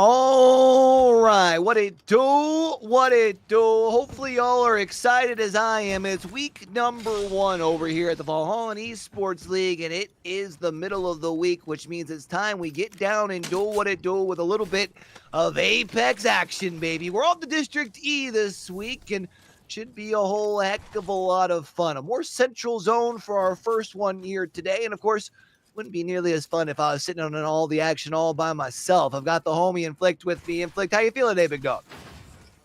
All right, what it do? What it do? Hopefully y'all are excited as I am. It's week number 1 over here at the Valhalla Esports League, and it is the middle of the week, which means it's time we get down and do what it do with a little bit of Apex action, baby. We're off the District E this week, and should be a whole heck of a lot of fun. A more central zone for our first one here today, and of course, wouldn't be nearly as fun if I was sitting on all the action all by myself. I've got the homie Inflict with me. Inflict, how you feeling today, big dog?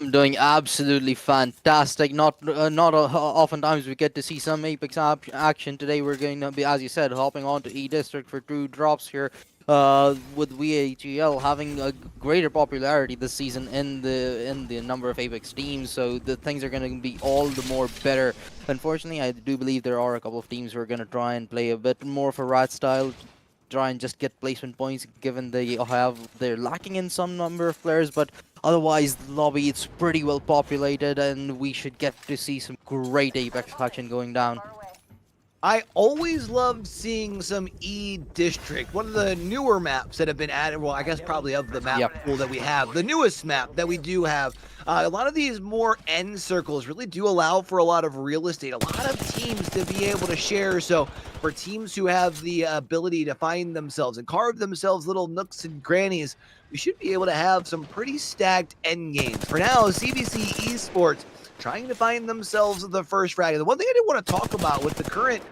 I'm doing absolutely fantastic. Not oftentimes we get to see some Apex action. Today we're going to be, as you said, hopping on to E District for 2 drops here. With VHEL having a greater popularity this season in the number of Apex teams, so the things are going to be all the more better. Unfortunately, I do believe there are a couple of teams who are going to try and play a bit more of a rat style, try and just get placement points, given they're lacking in some number of players, but otherwise the lobby it's pretty well populated, and we should get to see some great Apex action going down. I always loved seeing some E District, one of the newer maps that have been added. Well, I guess probably of the map pool that we have, the newest map that we do have. A lot of these more end circles really do allow for a lot of real estate, a lot of teams to be able to share. So for teams who have the ability to find themselves and carve themselves little nooks and crannies, we should be able to have some pretty stacked end games. For now, CBC Esports trying to find themselves the first frag. The one thing I did want to talk about with the current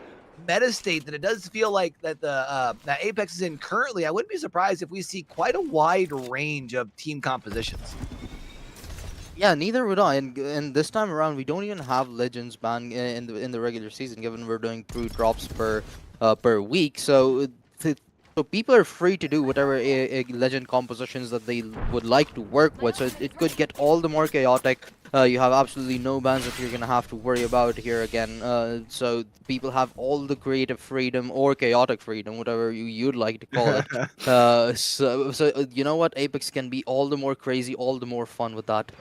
meta state that it does feel like that that Apex is in currently, I wouldn't be surprised if we see quite a wide range of team compositions. Yeah, neither would I. And this time around, we don't even have Legends ban in the regular season, given we're doing 2 drops per week. So people are free to do whatever legend compositions that they would like to work with. So it could get all the more chaotic. You have absolutely no bans that you're gonna have to worry about here again. So people have all the creative freedom or chaotic freedom, whatever you'd like to call it. So you know what? Apex can be all the more crazy, all the more fun with that.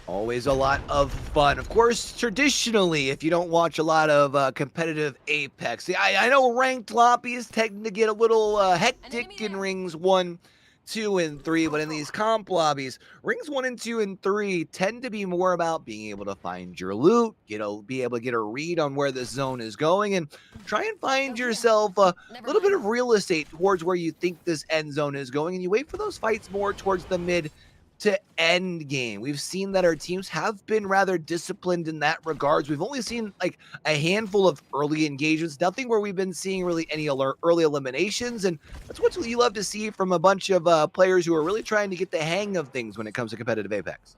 Always a lot of fun. Of course, traditionally, if you don't watch a lot of competitive Apex, I know ranked lobbies tend to get a little hectic in rings 1, 2, and 3, but in these comp lobbies, rings 1 and 2 and 3 tend to be more about being able to find your loot, be able to get a read on where the zone is going, and try and find yourself a little bit of real estate towards where you think this end zone is going, and you wait for those fights more towards the mid to end game. We've seen that our teams have been rather disciplined in that regards. We've only seen like a handful of early engagements, nothing where we've been seeing really any early eliminations, and that's what you love to see from a bunch of players who are really trying to get the hang of things when it comes to competitive Apex.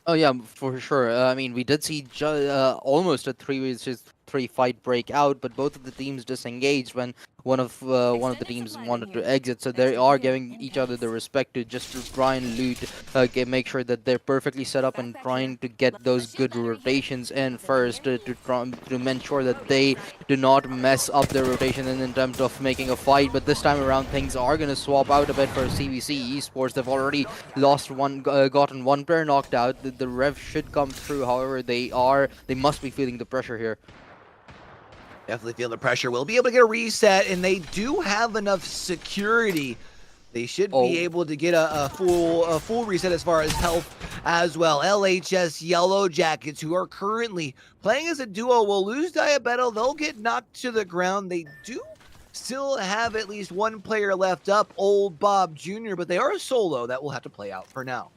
Oh yeah, for sure. I mean, we did see almost a 3 fight break out, but both of the teams disengaged when one of the teams wanted to exit. So they are giving each other the respect to just to try and loot, make sure that they're perfectly set up and trying to get those good rotations in first to make sure that they do not mess up their rotation in terms of making a fight. But this time around, things are going to swap out a bit for CBC Esports. They've already lost gotten one player knocked out. The rev should come through. However, they must be feeling the pressure here. Definitely feel the pressure. We'll be able to get a reset, and they do have enough security. They should be able to get a full reset as far as health as well. LHS Yellow Jackets, who are currently playing as a duo, will lose Diabeto. They'll get knocked to the ground. They do still have at least one player left up, Old Bob Jr., but they are a solo that will have to play out for now.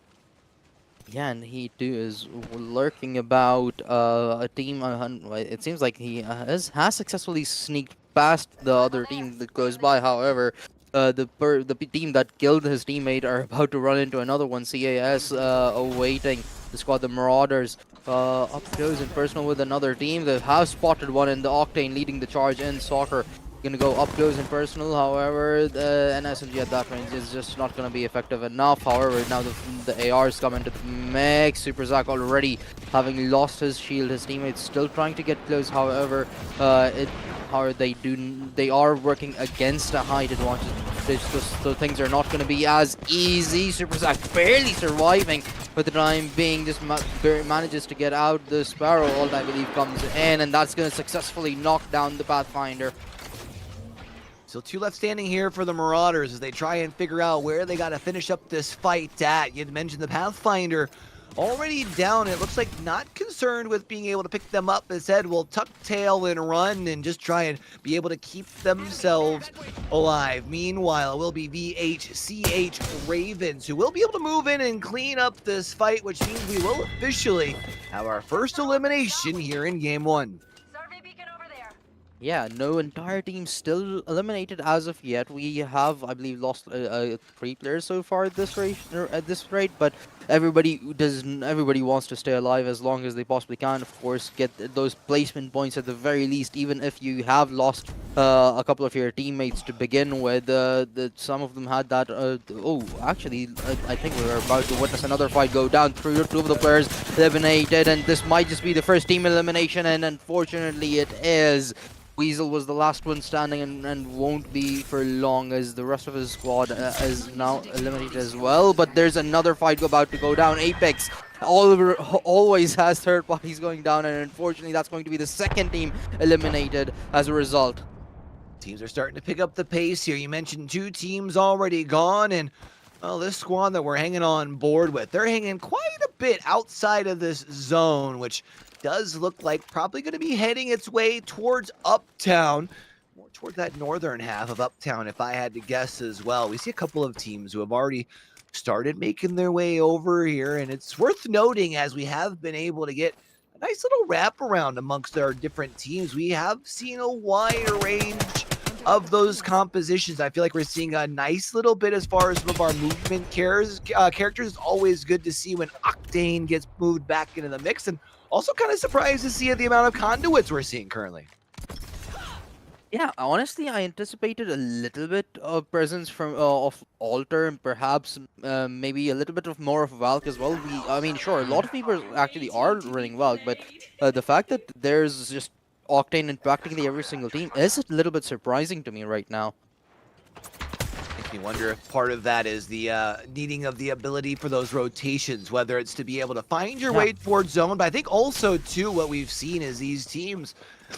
Yeah, and he too is lurking about a team. It seems like he has successfully sneaked past the other team that goes by. However, the team that killed his teammate are about to run into another one. CAS awaiting the squad, the Marauders. Up close and personal with another team. They have spotted one in the Octane leading the charge in soccer. gonna go up close and personal. However, an SMG at that range is just not gonna be effective enough. However, now the ARs come into the mix. Super Zack already having lost his shield. His teammates still trying to get close. However, however they are working against a height advantage. So things are not gonna be as easy. Super Zack barely surviving for the time being. Just manages to get out. The Sparrow ult, I believe, comes in, and that's gonna successfully knock down the Pathfinder. Still 2 left standing here for the Marauders as they try and figure out where they got to finish up this fight at. You'd mentioned the Pathfinder already down. It looks like not concerned with being able to pick them up. Instead, will tuck tail and run and just try and be able to keep themselves alive. Meanwhile, it will be VHCH Ravens who will be able to move in and clean up this fight, which means we will officially have our first elimination here in Game 1. Yeah, no entire team still eliminated as of yet. We have, I believe, lost 3 players so far at this rate, but everybody wants to stay alive as long as they possibly can. Of course, get those placement points at the very least, even if you have lost a couple of your teammates to begin with. Some of them had that. Actually, I think we're about to witness another fight go down. 2 of the players eliminated, and this might just be the first team elimination, and unfortunately, it is. VHEL was the last one standing and won't be for long as the rest of his squad is now eliminated as well. But there's another fight about to go down. Apex always has third parties going down, and unfortunately that's going to be the second team eliminated as a result. Teams are starting to pick up the pace here. You mentioned 2 teams already gone, and well, this squad that we're hanging on board with, they're hanging quite a bit outside of this zone, which does look like probably going to be heading its way towards Uptown, more towards that northern half of Uptown, if I had to guess as well. We see a couple of teams who have already started making their way over here, and it's worth noting as we have been able to get a nice little wraparound amongst our different teams. We have seen a wide range of those compositions. I feel like we're seeing a nice little bit as far as some of our movement characters. It's always good to see when Octane gets moved back into the mix, and also kind of surprised to see the amount of conduits we're seeing currently. Yeah, honestly, I anticipated a little bit of presence from of Alter and perhaps maybe a little bit of more of Valk as well. I mean, sure, a lot of people actually are running Valk, but the fact that there's just Octane in practically every single team is a little bit surprising to me right now. Makes me wonder if part of that is the needing of the ability for those rotations, whether it's to be able to find your way towards zone. But I think also, too, what we've seen is these teams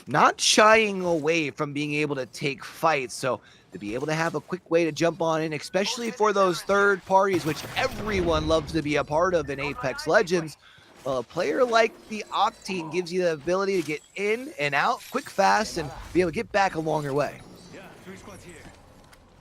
not shying away from being able to take fights. So to be able to have a quick way to jump on in, especially for those third parties, which everyone loves to be a part of in Apex Legends, well, a player like the Octane gives you the ability to get in and out quick, fast, and be able to get back along your way.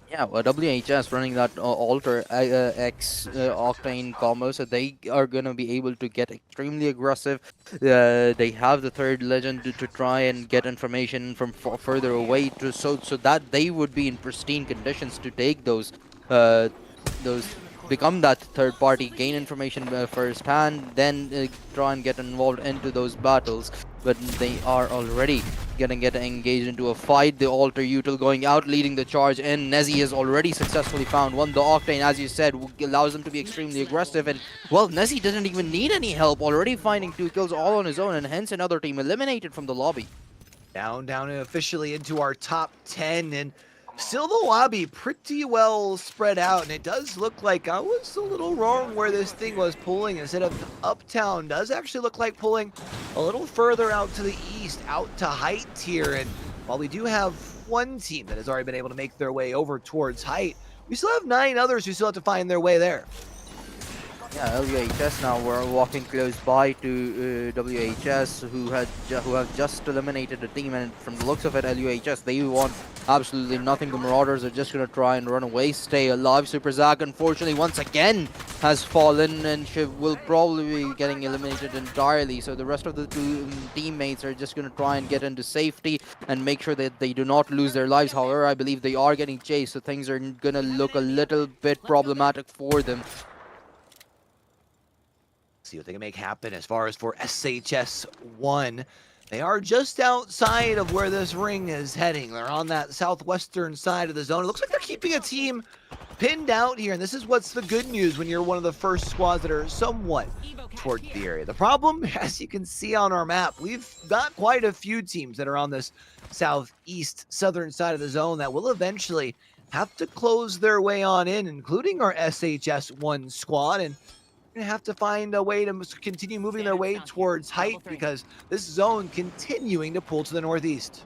Yeah, well, WHS running that Alter X Octane combo, so they are going to be able to get extremely aggressive. They have the third legend to try and get information from further away, so that they would be in pristine conditions to take those become that third party, gain information firsthand, then try and get involved into those battles. But they are already get engaged into a fight. The Alter Util going out, leading the charge in. Nezzy has already successfully found one. The Octane, as you said, allows him to be extremely aggressive. And, well, Nezzy doesn't even need any help, already finding 2 kills all on his own, and hence another team eliminated from the lobby. Down and officially into our top 10, and still the lobby pretty well spread out, and it does look like I was a little wrong where this thing was pulling. Instead of Uptown, does actually look like pulling a little further out to the east, out to Height here. And while we do have one team that has already been able to make their way over towards Height, we still have 9 others who still have to find their way there. Yeah, LUHS now, we're walking close by to WHS, who have just eliminated the team, and from the looks of it, LUHS, they want absolutely nothing. The Marauders are just going to try and run away, stay alive. Super Zack, unfortunately, once again has fallen and will probably be getting eliminated entirely, so the rest of the 2 teammates are just going to try and get into safety and make sure that they do not lose their lives. However, I believe they are getting chased, so things are going to look a little bit problematic for them. See what they can make happen as far as for SHS 1. They are just outside of where this ring is heading. They're on that southwestern side of the zone. It looks like they're keeping a team pinned out here, and this is what's the good news when you're one of the first squads that are somewhat towards the area. The problem, as you can see on our map, we've got quite a few teams that are on this southeast southern side of the zone that will eventually have to close their way on in, including our SHS1 squad, and going to have to find a way to continue moving their way towards height because this zone continuing to pull to the northeast.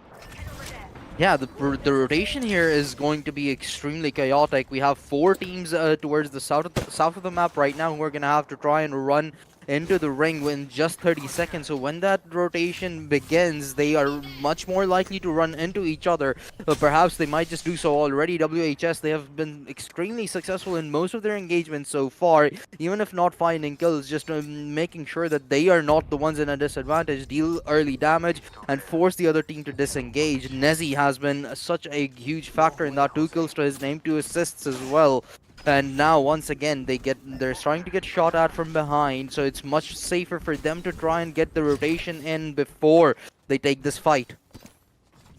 Yeah, the rotation here is going to be extremely chaotic. We have 4 teams towards the south of the map right now who are gonna have to try and run into the ring in just 30 seconds. So when that rotation begins, they are much more likely to run into each other. Perhaps they might just do so already. WHS, they have been extremely successful in most of their engagements so far, even if not finding kills, just making sure that they are not the ones in a disadvantage, deal early damage, and force the other team to disengage. Nezzy has been such a huge factor in that. 2 kills to his name, 2 assists as well. And now once again they're starting to get shot at from behind, so it's much safer for them to try and get the rotation in before they take this fight.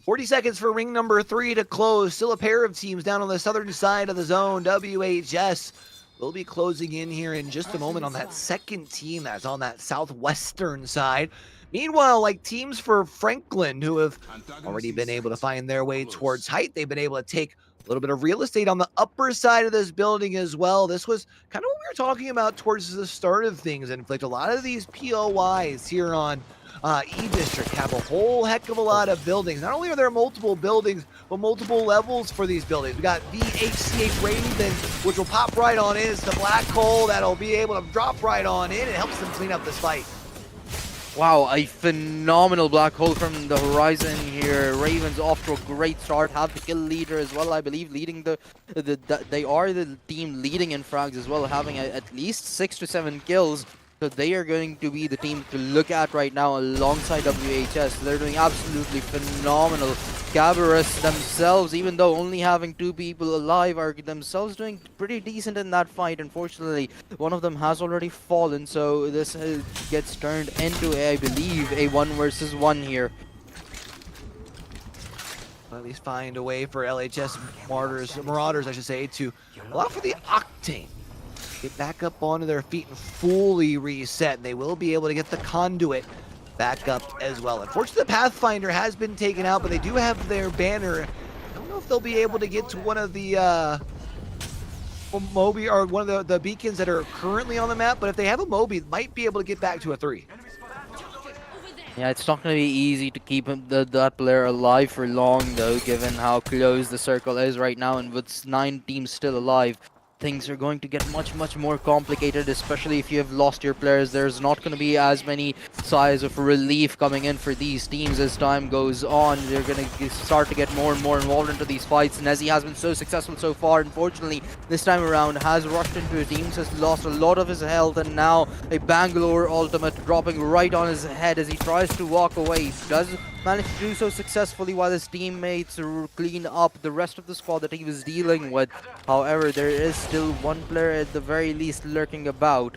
40 seconds for ring number 3 to close. Still a pair of teams down on the southern side of the zone. WHS will be closing in here in just a moment on that second team that's on that southwestern side. Meanwhile, like teams for Franklin who have already been able to find their way towards height, they've been able to take a little bit of real estate on the upper side of this building as well. This was kind of what we were talking about towards the start of things. Inflict a lot of these POIs here on E-District have a whole heck of a lot of buildings. Not only are there multiple buildings, but multiple levels for these buildings. We got VHEL Raven, which will pop right on in. It's the black hole that'll be able to drop right on in. It helps them clean up this fight. Wow, a phenomenal black hole from the horizon here. Ravens off to a great start. Have the kill leader as well, I believe, leading they are the team leading in frags as well, having at least 6 to 7 kills. So they are going to be the team to look at right now alongside WHS. They're doing absolutely phenomenal. Gabarus themselves, even though only having 2 people alive, are themselves doing pretty decent in that fight. Unfortunately, one of them has already fallen, so this gets turned into, I believe, a 1 versus 1 here. Well, at least find a way for LHS Marauders, I should say, to allow for the Octane get back up onto their feet and fully reset. They will be able to get the Conduit back up as well. Unfortunately, the Pathfinder has been taken out, but they do have their banner. I don't know if they'll be able to get to one of the Moby or one of the beacons that are currently on the map, but if they have a Moby, might be able to get back to a 3. Yeah, it's not going to be easy to keep that player alive for long, though, given how close the circle is right now, and with 9 teams still alive. Things are going to get much more complicated, especially if you have lost your players. There's not going to be as many sighs of relief coming in for these teams as time goes on. They're going to start to get more and more involved into these fights. Nezzy has been so successful so far. Unfortunately, this time around has rushed into the teams, has lost a lot of his health, and now a Bangalore ultimate dropping right on his head as he tries to walk away. He does manage to do so successfully while his teammates clean up the rest of the squad that he was dealing with. However, there is still 1 player at the very least lurking about.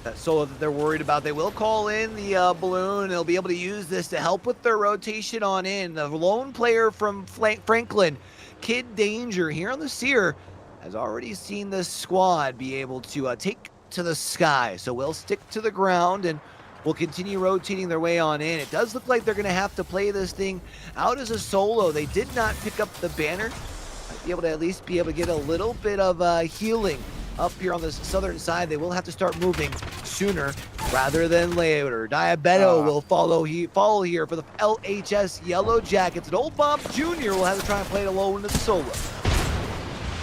That solo that they're worried about, they will call in the balloon. They'll be able to use this to help with their rotation on in. The lone player from Franklin, Kid Danger, here on the Seer, has already seen this squad be able to take to the sky. So we'll stick to the ground and will continue rotating their way on in. It does look like they're going to have to play this thing out as a solo. They did not pick up the banner. Might be able to at least be able to get a little bit of healing up here on the southern side. They will have to start moving sooner rather than later. Diabeto will follow here for the LHS Yellow Jackets. And Old Bob Jr. will have to try and play it alone in the solo.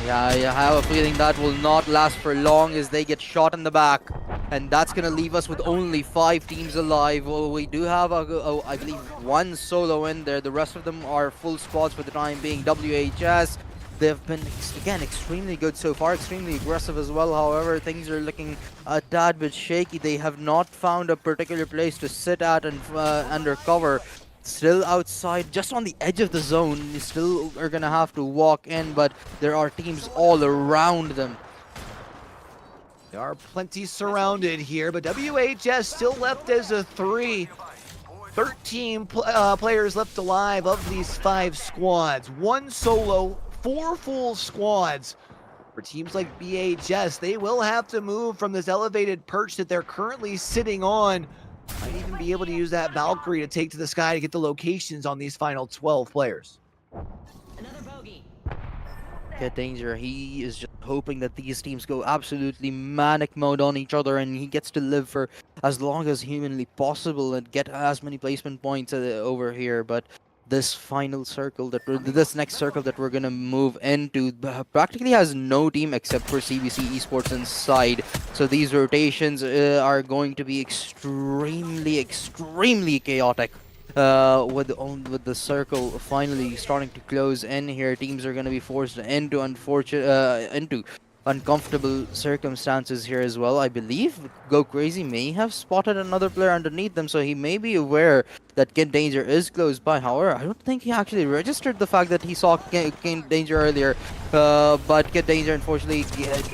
Yeah, I have a feeling that will not last for long as they get shot in the back. And that's going to leave us with only 5 teams alive. Well, we do have, I believe, 1 solo in there. The rest of them are full squads for the time being. WHS, they've been, again, extremely good so far, extremely aggressive as well. However, things are looking a tad bit shaky. They have not found a particular place to sit at and under cover. Still outside, just on the edge of the zone. You still are going to have to walk in, but there are teams all around them. They are plenty surrounded here, but WHS still left as a 3. 13 players left alive of these 5 squads. 1 solo, 4 full squads. For teams like BHS, they will have to move from this elevated perch that they're currently sitting on. Might even be able to use that Valkyrie to take to the sky to get the locations on these final 12 players. Another bogey. Get Danger, he is just hoping that these teams go absolutely manic mode on each other and he gets to live for as long as humanly possible and get as many placement points over here. But this final circle this next circle that we're gonna move into practically has no team except for CBC Esports inside. So these rotations are going to be extremely chaotic. With the circle finally starting to close in here, teams are going to be forced into into uncomfortable circumstances here as well. I believe Go Crazy may have spotted another player underneath them, so he may be aware that Kid Danger is close by. However, I don't think he actually registered the fact that he saw Kid Danger earlier. But Kid Danger, unfortunately,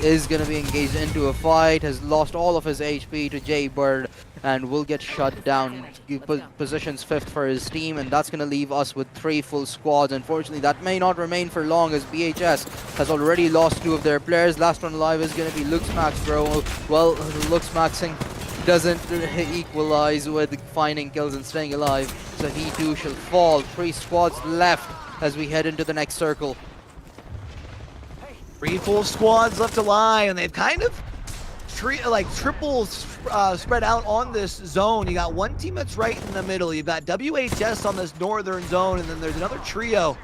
is going to be engaged into a fight, has lost all of his HP to Jaybird, and will get shut down. He positions 5th for his team, and that's going to leave us with 3 full squads. Unfortunately, that may not remain for long as BHS has already lost 2 of their players. Last one alive is going to be Luxmax, bro. Well, Luxmaxing doesn't equalize with finding kills and staying alive, so he too shall fall. 3 squads left as we head into the next circle. 3 full squads left alive, and they've kind of triple spread out on this zone. You got 1 team that's right in the middle. You've got WHS on this northern zone, and then there's another trio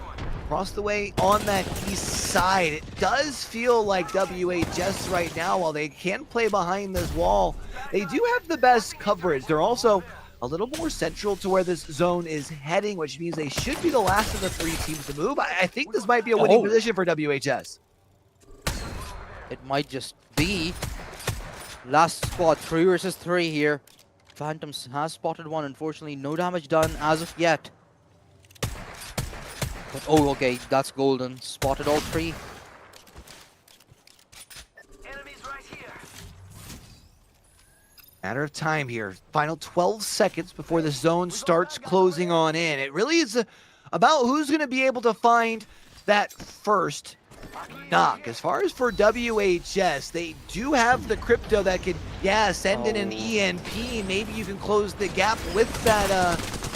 across the way on that east side. It does feel like WHS right now, while they can play behind this wall, they do have the best coverage. They're also a little more central to where this zone is heading, which means they should be the last of the 3 teams to move. I think this might be a winning position for WHS. It might just be. Last squad, 3 versus 3 here. Phantoms has spotted one. Unfortunately, no damage done as of yet. But, oh, okay, that's golden. Spotted all 3. Enemies right here. Matter of time here. Final 12 seconds before the zone starts closing on in. It really is about who's going to be able to find that first knock. As far as for WHS, they do have the crypto that could, send in an EMP. Maybe you can close the gap with that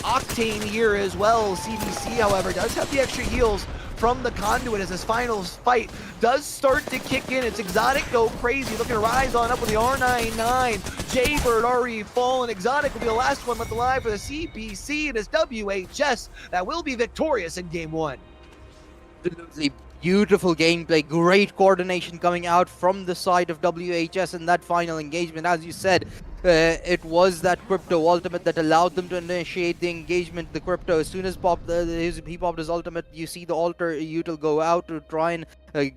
Octane here as well. CDC, however, does have the extra heals from the conduit as this final fight does start to kick in. It's Exotic Go Crazy looking to rise on up with the R99. Jaybird already fallen. Exotic will be the last one left alive for the CPC, and it's WHS that will be victorious in game 1. Absolutely beautiful gameplay, great coordination coming out from the side of WHS in that final engagement. As you said, it was that crypto ultimate that allowed them to initiate the engagement. The crypto, as soon as he popped his ultimate, you see the alter util go out to try and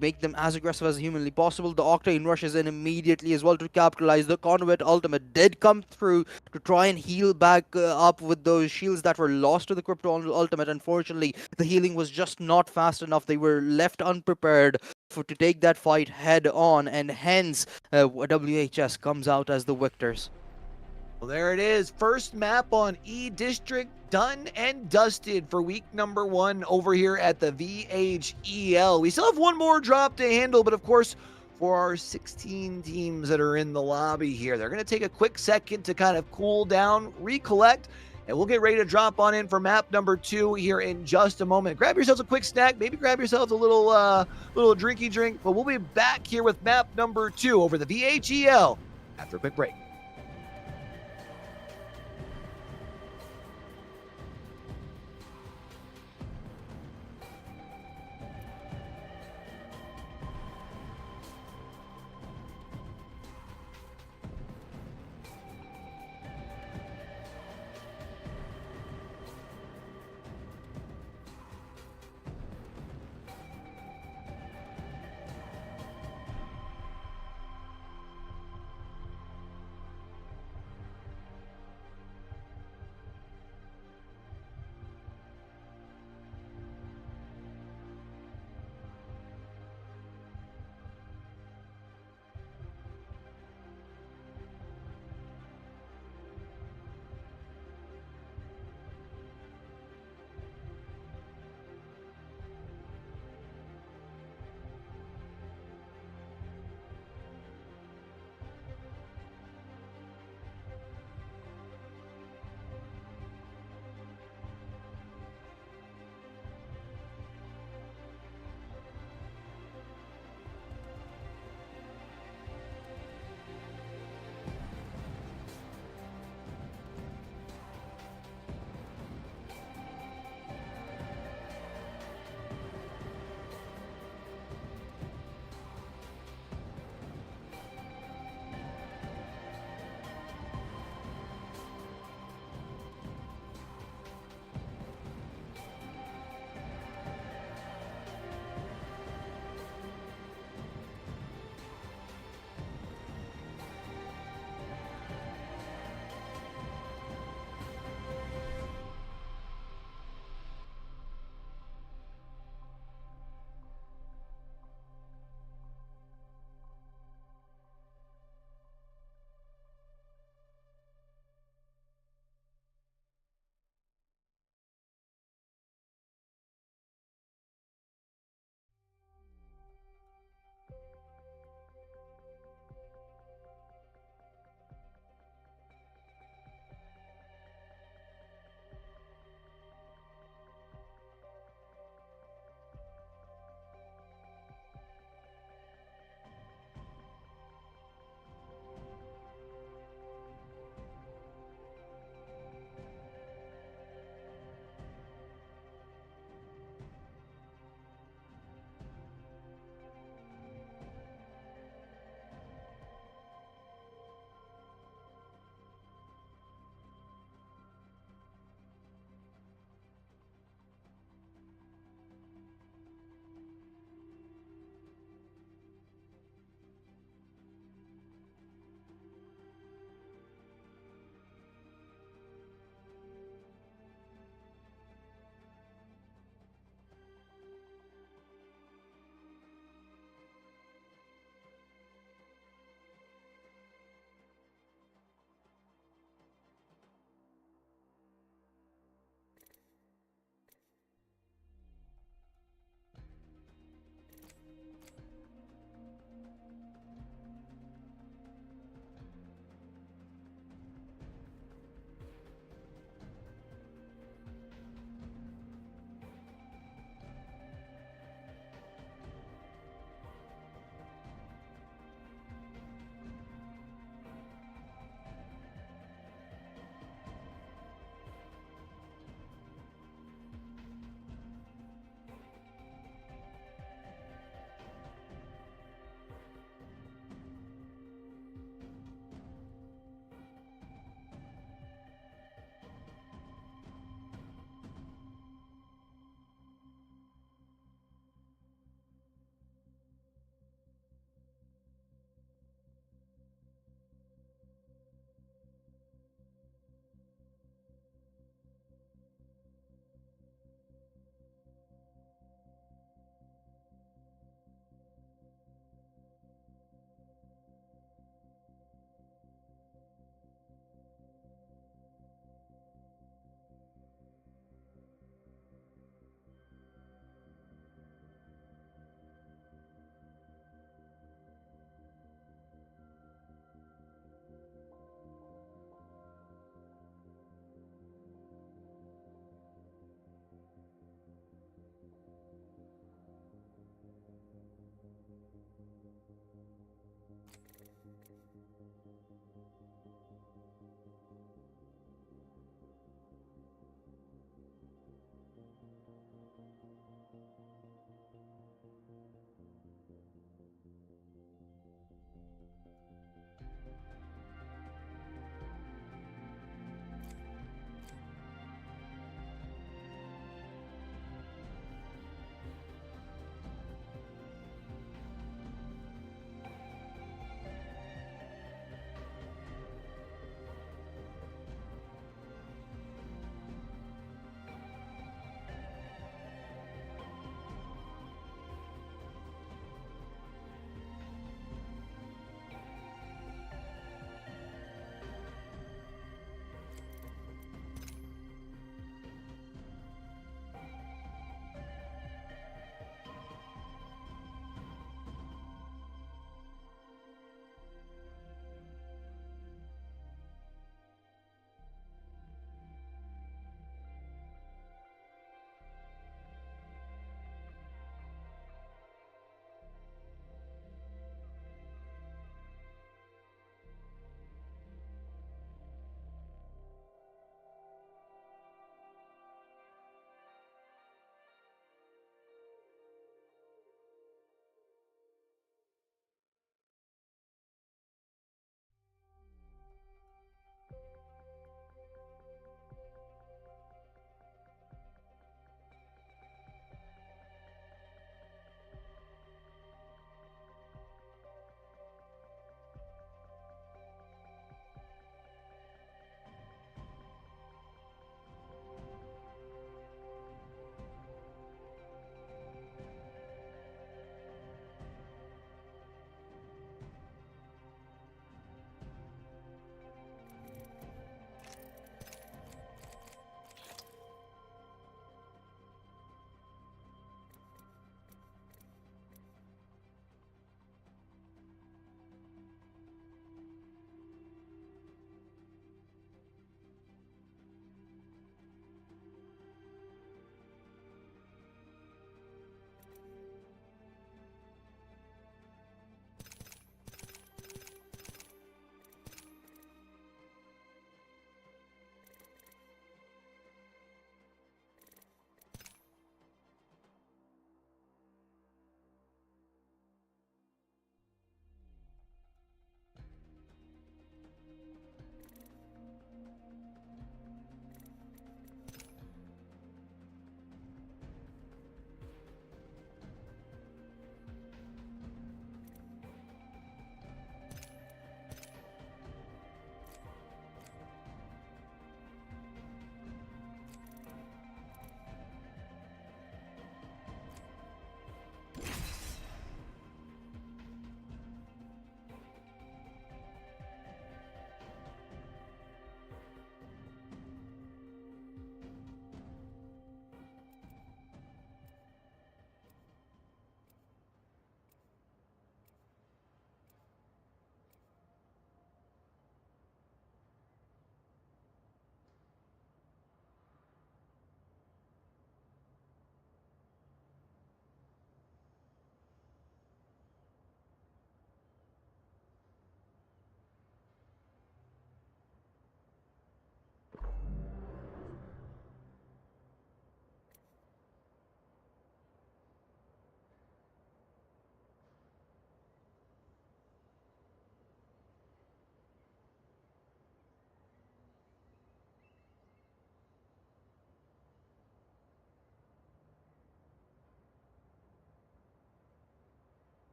make them as aggressive as humanly possible. The Octane rushes in immediately as well to capitalize. The Conduit ultimate did come through to try and heal back up with those shields that were lost to the crypto ultimate. Unfortunately, the healing was just not fast enough. They were left unprepared to take that fight head on, and hence WHS comes out as the victors. Well, there it is. First map on E District done and dusted for week number 1 over here at the VHEL. We still have one more drop to handle, but of course, for our 16 teams that are in the lobby here, they're going to take a quick second to kind of cool down, recollect, and we'll get ready to drop on in for map number 2 here in just a moment. Grab yourselves a quick snack, maybe grab yourselves a little drinky drink, but we'll be back here with map number 2 over the VHEL after a quick break.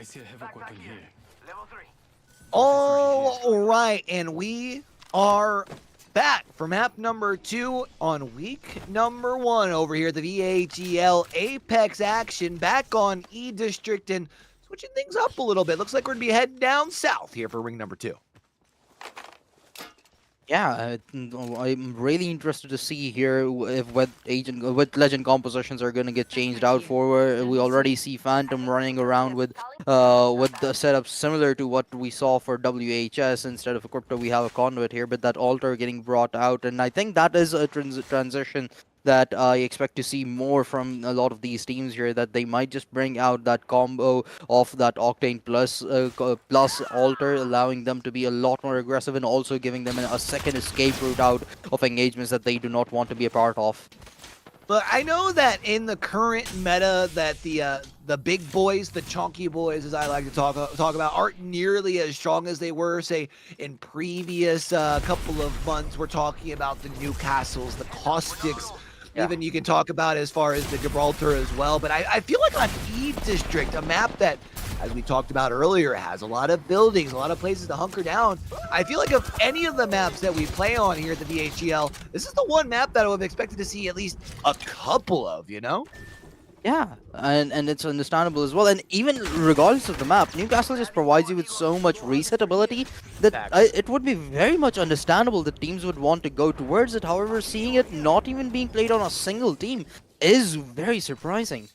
see a havoc weapon here. Level 3. All right, and we are back for map number 2 on week number 1 over here at the VHEL Apex action, back on E District and switching things up a little bit. Looks like we're going to be heading down south here for ring number 2. Yeah, I'm really interested to see here if what legend compositions are gonna get changed out for. We already see Phantom running around with the setup similar to what we saw for WHS. Instead of a crypto, we have a conduit here, but that altar getting brought out, and I think that is a transition that I expect to see more from a lot of these teams here. That they might just bring out that combo of that Octane plus altar, allowing them to be a lot more aggressive and also giving them a second escape route out of engagements that they do not want to be a part of. But I know that in the current meta that the big boys, the chunky boys, as I like to talk about, aren't nearly as strong as they were, say, in previous couple of months. We're talking about the Newcastles, the Caustics. Yeah. Even you can talk about as far as the Gibraltar as well. But I feel like on E District, a map that, as we talked about earlier, has a lot of buildings, a lot of places to hunker down. I feel like of any of the maps that we play on here at the VHEL, this is the one map that I would have expected to see at least a couple of, you know? Yeah, and it's understandable as well. And even regardless of the map, Newcastle just provides you with so much reset ability that it would be very much understandable that teams would want to go towards it. However, seeing it not even being played on a single team is very surprising.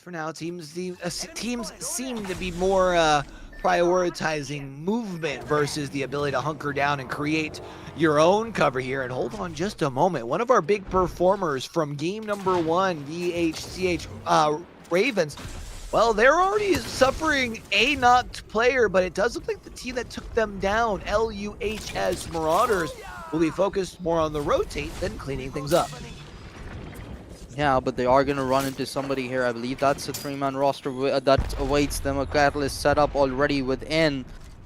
For now, teams seem to be more prioritizing movement versus the ability to hunker down and create your own cover here. And hold on just a moment. One of our big performers from game number 1, VHCH Ravens, well, they're already suffering a knocked player, but it does look like the team that took them down, LUHS Marauders, will be focused more on the rotate than cleaning things up. Yeah, but they are going to run into somebody here. I believe that's a 3-man roster that awaits them. A catalyst set up already within.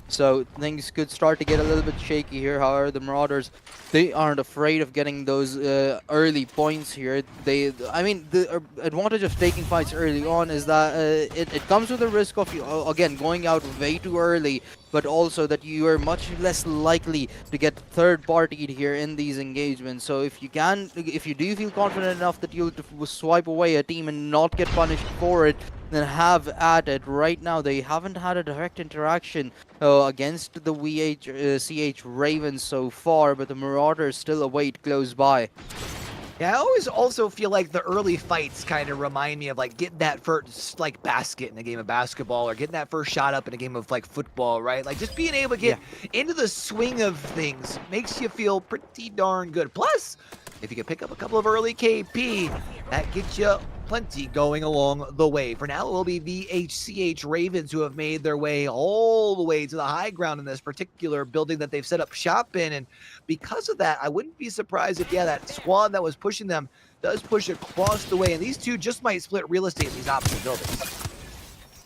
So things could start to get a little bit shaky here. However, the Marauders, they aren't afraid of getting those early points here. I mean, the advantage of taking fights early on is that it comes with the risk of, again, going out way too early, but also that you are much less likely to get third-partied here in these engagements. So if you do feel confident enough that you'll swipe away a team and not get punished for it, then have at it. Right now, they haven't had a direct interaction against the VHCH Ravens so far, but the Marauders still await close by. Yeah, I always also feel like the early fights kind of remind me of like getting that first like basket in a game of basketball or getting that first shot up in a game of like football, right? Like just being able to get into the swing of things makes you feel pretty darn good. Plus, if you can pick up a couple of early KP, that gets you plenty going along the way. For now, it will be VHCH Ravens who have made their way all the way to the high ground in this particular building that they've set up shop in. And because of that, I wouldn't be surprised if, that squad that was pushing them does push across the way. And these two just might split real estate in these opposite buildings.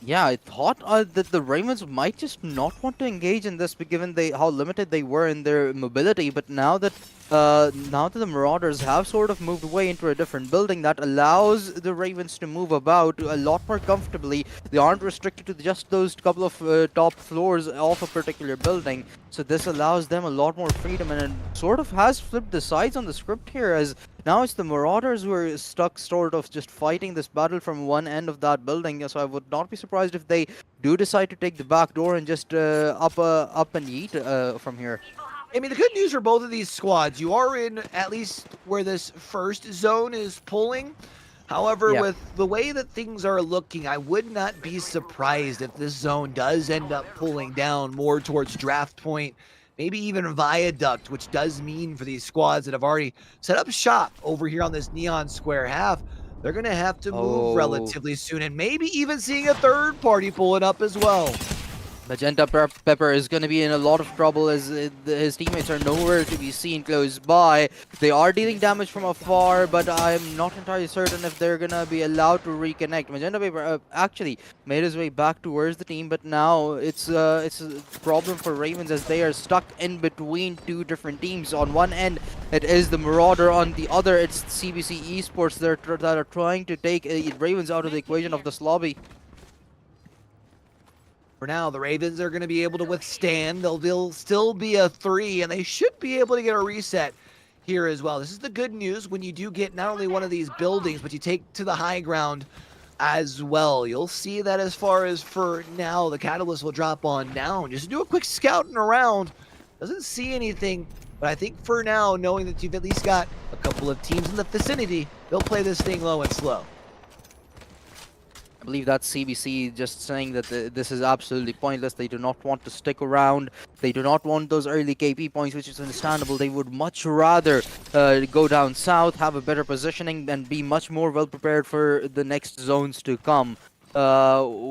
Yeah, I thought that the Ravens might just not want to engage in this, given how limited they were in their mobility. But now that the Marauders have sort of moved away into a different building, that allows the Ravens to move about a lot more comfortably. They aren't restricted to just those couple of top floors of a particular building. So this allows them a lot more freedom, and it sort of has flipped the sides on the script here, as now it's the Marauders who are stuck sort of just fighting this battle from one end of that building. So I would not be surprised if they do decide to take the back door and just up and yeet from here. I mean, the good news for both of these squads, you are in at least where this first zone is pulling. However, with the way that things are looking, I would not be surprised if this zone does end up pulling down more towards draft point, maybe even viaduct, which does mean for these squads that have already set up shop over here on this neon square half, they're going to have to move relatively soon, and maybe even seeing a third party pulling up as well. Magenta Pepper is going to be in a lot of trouble as his teammates are nowhere to be seen close by. They are dealing damage from afar, but I'm not entirely certain if they're going to be allowed to reconnect. Magenta Pepper actually made his way back towards the team, but now it's a problem for Ravens as they are stuck in between two different teams. On one end, it is the Marauder. On the other, it's CBC Esports that are trying to take Ravens out of the equation of this lobby. For now, the Ravens are going to be able to withstand. They'll still be a 3, and they should be able to get a reset here as well. This is the good news when you do get not only one of these buildings, but you take to the high ground as well. You'll see that as far as for now, the Catalyst will drop on down. Just do a quick scouting around. Doesn't see anything, but I think for now, knowing that you've at least got a couple of teams in the vicinity, they'll play this thing low and slow. I believe that's CBC just saying that this is absolutely pointless. They do not want to stick around. They do not want those early KP points, which is understandable. They would much rather go down south, have a better positioning, and be much more well prepared for the next zones to come.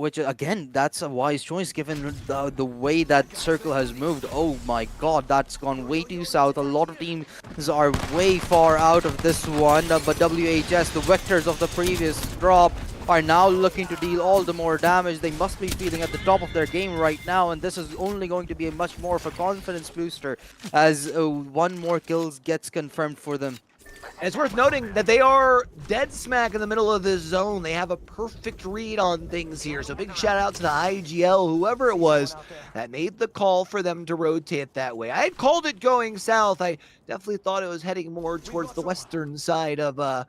Which, again, that's a wise choice given the way that circle has moved. Oh my god, that's gone way too south. A lot of teams are way far out of this one, but WHS, the vectors of the previous drop, are now looking to deal all the more damage. They must be feeling at the top of their game right now, and this is only going to be a much more of a confidence booster as one more kills gets confirmed for them. And it's worth noting that they are dead smack in the middle of this zone. They have a perfect read on things here. So big shout out to the IGL, whoever it was, that made the call for them to rotate that way. I had called it going south. I definitely thought it was heading more towards the western side of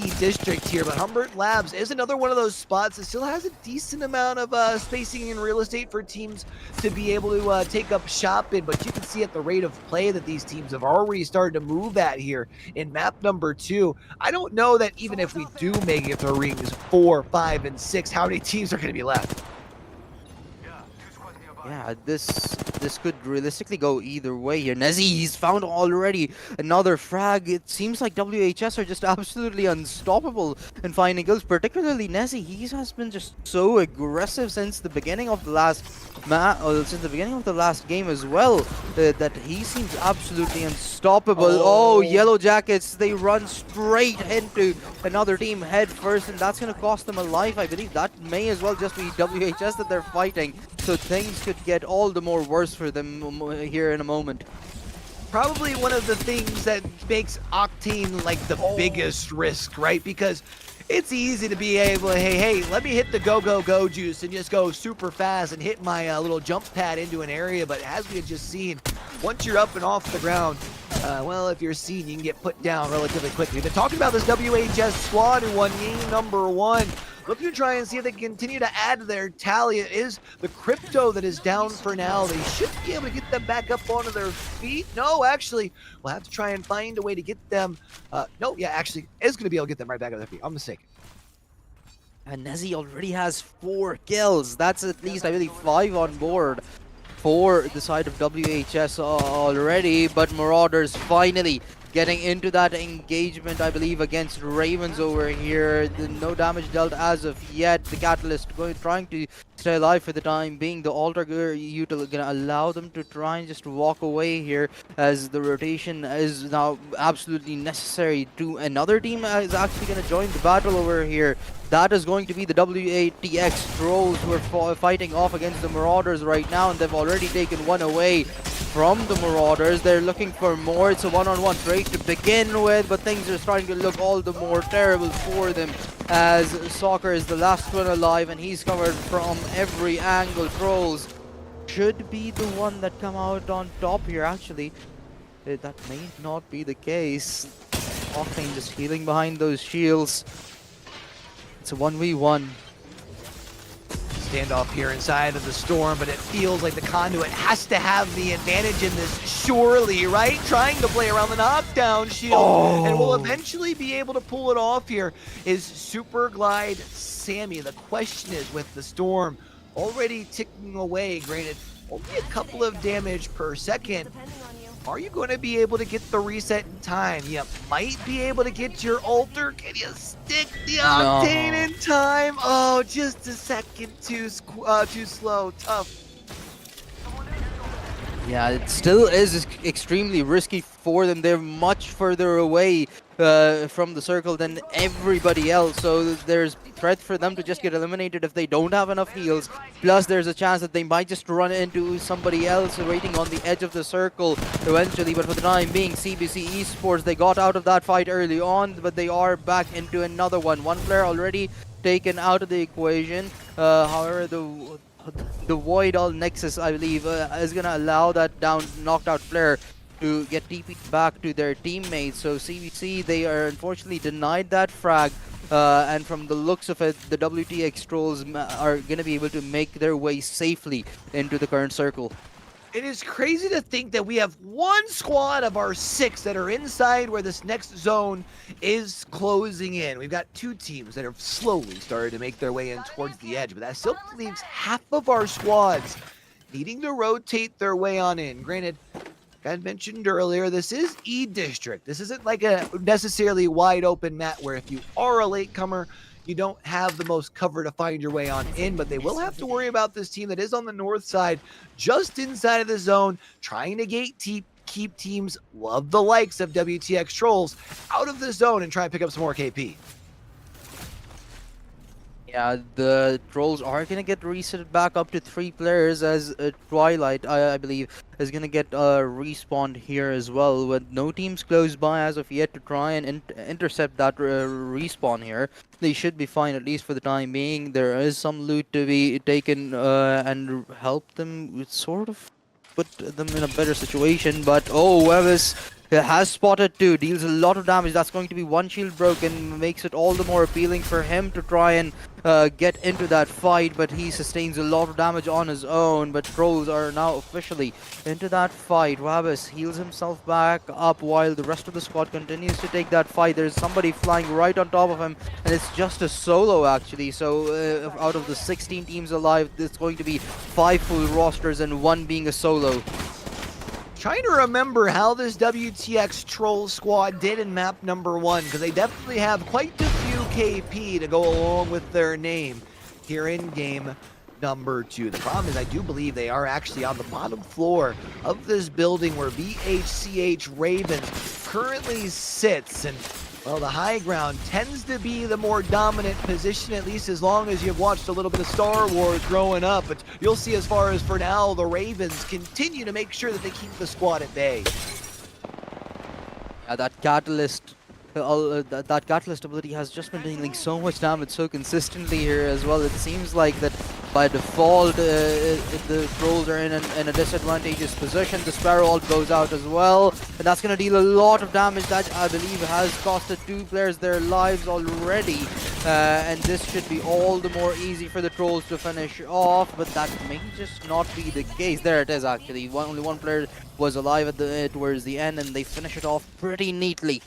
E district here, but Humbert Labs is another one of those spots that still has a decent amount of spacing and real estate for teams to be able to take up shop in, but you can see at the rate of play that these teams have already started to move at here in map number 2. I don't know that even if we do make it to rings 4, 5, and 6, how many teams are going to be left? Yeah, this could realistically go either way here. Nezzy, he's found already another frag. It seems like WHS are just absolutely unstoppable in finding kills, particularly Nezzy. He has been just so aggressive since the beginning of the last game as well, that he seems absolutely unstoppable. Oh, Yellow Jackets, they run straight into another team head first, and that's going to cost them a life. I believe that may as well just be WHS that they're fighting, so things could get all the more worse for them here in a moment. Probably one of the things that makes Octane like the biggest risk, right? Because it's easy to be able to, hey, let me hit the go juice and just go super fast and hit my little jump pad into an area. But as we had just seen, once you're up and off the ground, well, if you're seen, you can get put down relatively quickly. We've been talking about this WHS squad who won game number 1. Looking to try and see if they can continue to add to their tally. It is the crypto that is down for now. They should be able to get them back up onto their feet. No, actually, we'll have to try and find a way to get them. No, yeah, actually, is going to be able to get them right back on their feet. I'm mistaken. And Nezzy already has 4 kills. That's at least, I believe, 5 on board for the side of WHS already. But Marauders finally getting into that engagement, I believe, against Ravens over here. No damage dealt as of yet. The Catalyst trying to stay alive for the time being. The Alter Util gonna allow them to try and just walk away here, as the rotation is now absolutely necessary. To another team is actually gonna join the battle over here. That is going to be the WATX Trolls, who are fighting off against the Marauders right now, and they've already taken one away from the Marauders. They're looking for more. It's a one-on-one break to begin with, but things are starting to look all the more terrible for them, as Soccer is the last one alive and he's covered from every angle. Trolls should be the one that come out on top here, actually. That may not be the case. Octane just healing behind those shields. It's a 1v1. Standoff here inside of the Storm, but it feels like the Conduit has to have the advantage in this, surely, right? Trying to play around the knockdown shield, and will eventually be able to pull it off here is Super Glide Sammy. The question is, with the Storm already ticking away, granted, only a couple of damage per second, are you going to be able to get the reset in time? You might be able to get your altar. Can you stick the Octane in time? Oh, just a second too slow. Tough. Yeah, it still is extremely risky for them. They're much further away from the circle than everybody else, so there's threat for them to just get eliminated if they don't have enough heals. Plus, there's a chance that they might just run into somebody else waiting on the edge of the circle eventually. But for the time being, CBC Esports, they got out of that fight early on, but they are back into another one. One player already taken out of the equation. However, the the Void All Nexus, I believe, is gonna allow that down knocked out player to get TP'd back to their teammates. So CVC, they are unfortunately denied that frag. And from the looks of it, the WTX trolls are gonna be able to make their way safely into the current circle. It is crazy to think that we have one squad of our 6 that are inside where this next zone is closing in. We've got 2 teams that have slowly started to make their way in towards the edge, but that still leaves half of our squads needing to rotate their way on in. Granted, like I mentioned earlier, this is E-District. This isn't like a necessarily wide open map where if you are a latecomer, you don't have the most cover to find your way on in, but they will have to worry about this team that is on the north side, just inside of the zone, trying to keep teams love the likes of WTX Trolls out of the zone and try and pick up some more KP. Yeah, the trolls are gonna get reset back up to 3 players as Twilight, I believe, is gonna get respawned here as well. With no teams close by as of yet to try and intercept that respawn here, they should be fine at least for the time being. There is some loot to be taken and help them with sort of put them in a better situation. But oh, Wevis has spotted 2, deals a lot of damage. That's going to be 1 shield broken, makes it all the more appealing for him to try and get into that fight, but he sustains a lot of damage on his own. But trolls are now officially into that fight. Wabis heals himself back up while the rest of the squad continues to take that fight. There's somebody flying right on top of him, and it's just a solo actually. So out of the 16 teams alive, it's going to be 5 full rosters and 1 being a solo. Trying to remember how this WTX Troll squad did in map number 1, because they definitely have quite a few KP to go along with their name here in game number 2. The problem is I do believe they are actually on the bottom floor of this building where VHCH Ravens currently sits, and well, the high ground tends to be the more dominant position, at least as long as you've watched a little bit of Star Wars growing up. But you'll see, as far as for now, the Ravens continue to make sure that they keep the squad at bay. Yeah, that catalyst, that catalyst ability has just been dealing so much damage so consistently here as well. It seems like that by default, the trolls are in a disadvantageous position. The Sparrow ult goes out as well, and that's going to deal a lot of damage. That, I believe, has costed 2 players their lives already. And this should be all the more easy for the trolls to finish off, but that may just not be the case. There it is, actually. Only 1 player was alive at towards the end, and they finish it off pretty neatly.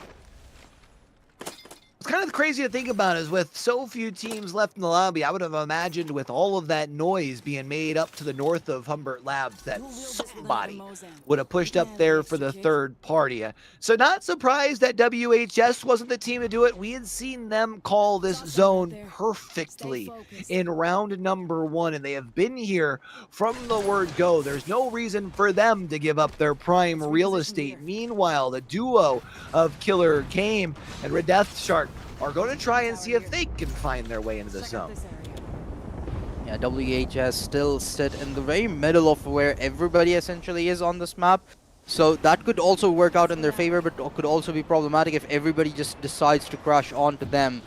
It's kind of crazy to think about, is with so few teams left in the lobby, I would have imagined with all of that noise being made up to the north of Humbert Labs that somebody would have pushed up there for the third party. So not surprised that WHS wasn't the team to do it. We had seen them call this zone perfectly in round number 1, and they have been here from the word go. There's no reason for them to give up their prime real estate. Meanwhile, the duo of Killer Game and Red Death Shark are going to try and see if they can find their way into the zone. Yeah, WHS still sit in the very middle of where everybody essentially is on this map. So that could also work out in their favor, but could also be problematic if everybody just decides to crash onto them.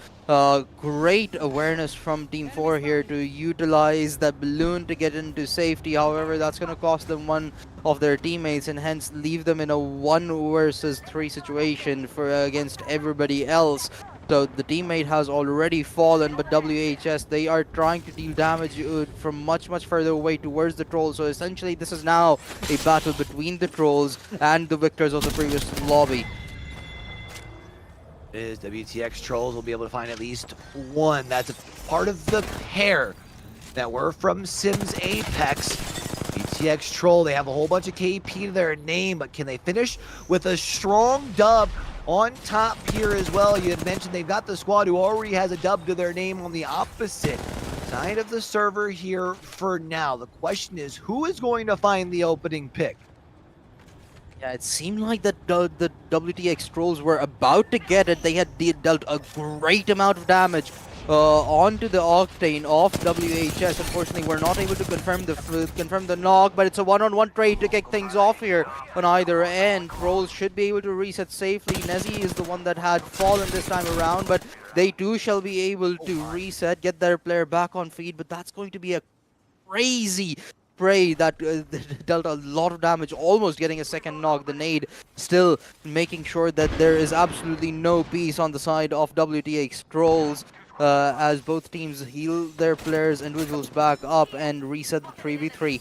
Great awareness from Team 4 here to utilize that balloon to get into safety. However, that's going to cost them 1 of their teammates and hence leave them in a 1 versus 3 situation against everybody else. So the teammate has already fallen, but WHS, they are trying to deal damage from much further away towards the trolls. So essentially this is now a battle between the trolls and the victors of the previous lobby. It is WTX Trolls will be able to find at least 1. That's a part of the pair that were from Sims Apex. WTX Troll, they have a whole bunch of KP to their name, but can they finish with a strong dub on top here as well? You had mentioned they've got the squad who already has a dub to their name on the opposite side of the server here for now. The question is, who is going to find the opening pick? Yeah, it seemed like that the WTX trolls were about to get it. They had dealt a great amount of damage onto the Octane of WHS. Unfortunately, we're not able to confirm the knock, but it's a 1-on-1 trade to kick things off here on either end. Trolls should be able to reset safely. Nezzy is the one that had fallen this time around, but they too shall be able to reset, get their player back on feet, but that's going to be a crazy spray that dealt a lot of damage, almost getting a second knock. The nade still making sure that there is absolutely no peace on the side of WTX Trolls. As both teams heal their players, individuals back up and reset the 3v3.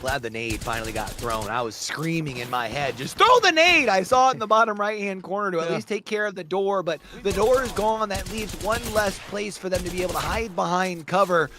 Glad the nade finally got thrown. I was screaming in my head, just throw the nade! I saw it in the bottom right-hand corner to at least take care of the door, but the door is gone. That leaves one less place for them to be able to hide behind cover.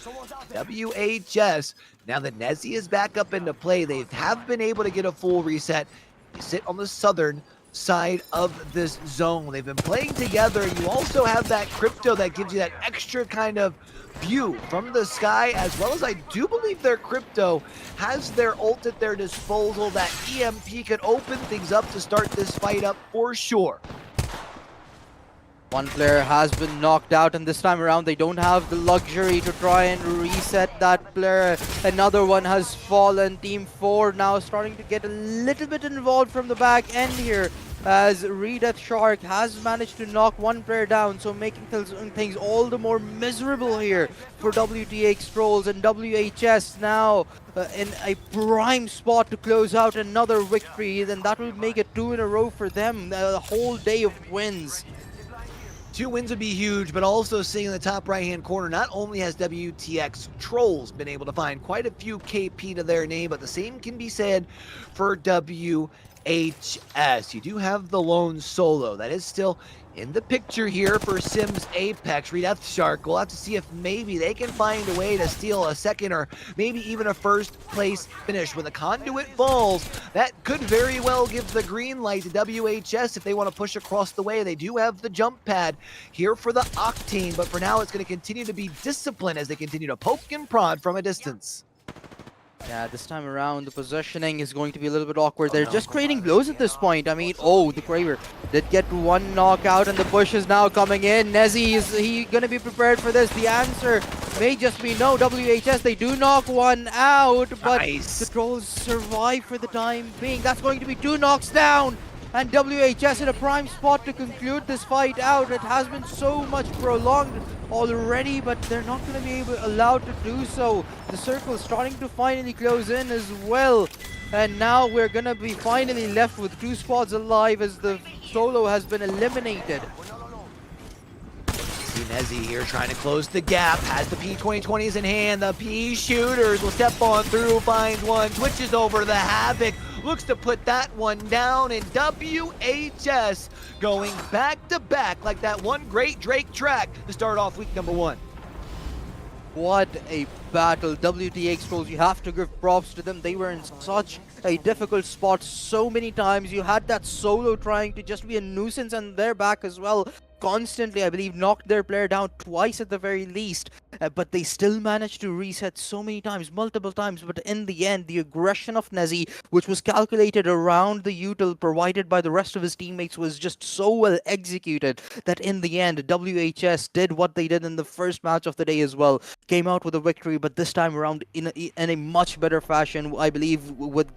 WHS, now that Nezzy is back up into play, they have been able to get a full reset. They sit on the southern side of this zone. They've been playing together. You also have that crypto that gives you that extra kind of view from the sky, as well as I do believe their crypto has their ult at their disposal. That EMP could open things up to start this fight up for sure. One player has been knocked out, and this time around they don't have the luxury to try and reset that player. Another one has fallen. Team 4 now starting to get a little bit involved from the back end here, as Redeath Shark has managed to knock one player down, so making things all the more miserable here for WTX Trolls, and WHS now in a prime spot to close out another victory. Then that will make it 2 in a row for them, a whole day of wins. 2 wins would be huge, but also seeing in the top right-hand corner, not only has WTX Trolls been able to find quite a few KP to their name, but the same can be said for WHS. You do have the lone solo that is still in the picture here for Sims Apex. Redeath Shark, we'll have to see if maybe they can find a way to steal a second or maybe even a first place finish. When the conduit falls, that could very well give the green light to WHS if they want to push across the way. They do have the jump pad here for the Octane, but for now it's going to continue to be discipline as they continue to poke and prod from a distance. Yeah, this time around the positioning is going to be a little bit awkward. They're just trading blows at this point. I mean, oh, the Kraber did get one knockout, and the push is now coming in. Nezzy, is he going to be prepared for this? The answer may just be no. WHS, they do knock one out, but the Trolls survive for the time being. That's going to be 2 knocks down, and WHS in a prime spot to conclude this fight out. It has been so much prolonged already, but they're not going to be allowed to do so. The circle starting to finally close in as well, and now we're going to be finally left with 2 spots alive as the solo has been eliminated. See Nezzy here trying to close the gap, has the P2020s in hand. The P shooters will step on through, finds one, switches over the Havoc, looks to put that one down, and WHS going back to back like that one great Drake track to start off week number 1. What a battle. WTX Trolls, you have to give props to them. They were in such a difficult spot so many times. You had that solo trying to just be a nuisance, and they're back as well. Constantly, I believe, knocked their player down twice at the very least, but they still managed to reset so many times, multiple times. But in the end, the aggression of Nezzy, which was calculated around the util provided by the rest of his teammates, was just so well executed that in the end, WHS did what they did in the first match of the day as well, came out with a victory, but this time around in a much better fashion, I believe, with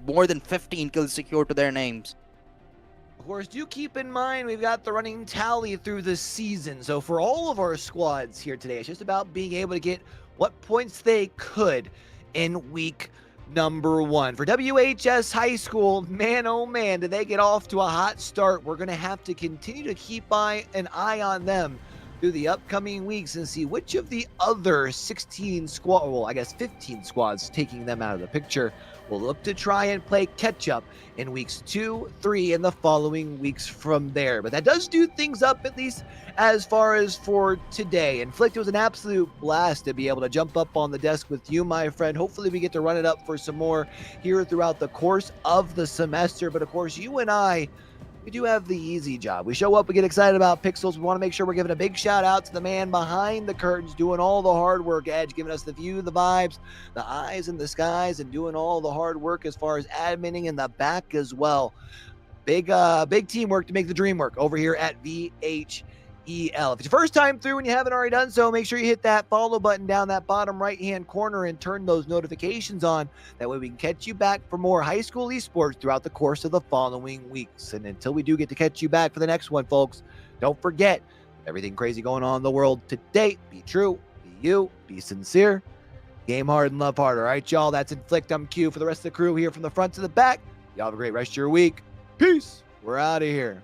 more than 15 kills secured to their names. Of course, do keep in mind we've got the running tally through the season. So for all of our squads here today, it's just about being able to get what points they could in week number 1. For WHS High School, man oh man, did they get off to a hot start. We're going to have to continue to keep an eye on them through the upcoming weeks and see which of the other 15 squads taking them out of the picture will look to try and play catch up in weeks 2, 3, and the following weeks from there. But that does do things up, at least as far as for today. Inflict, it was an absolute blast to be able to jump up on the desk with you, my friend. Hopefully we get to run it up for some more here throughout the course of the semester. But of course, you and I, we do have the easy job. We show up, we get excited about Pixels. We want to make sure we're giving a big shout out to the man behind the curtains, doing all the hard work, Edge, giving us the view, the vibes, the eyes in the skies, and doing all the hard work as far as adminning in the back as well. Big teamwork to make the dream work over here at VHEL. If it's your first time through and you haven't already done so, make sure you hit that follow button down that bottom right-hand corner and turn those notifications on. That way we can catch you back for more high school esports throughout the course of the following weeks. And until we do get to catch you back for the next one, folks, don't forget, everything crazy going on in the world today, be true, be you, be sincere. Game hard and love hard. All right, y'all. That's Inflict. I'm Q for the rest of the crew here from the front to the back. Y'all have a great rest of your week. Peace. We're out of here.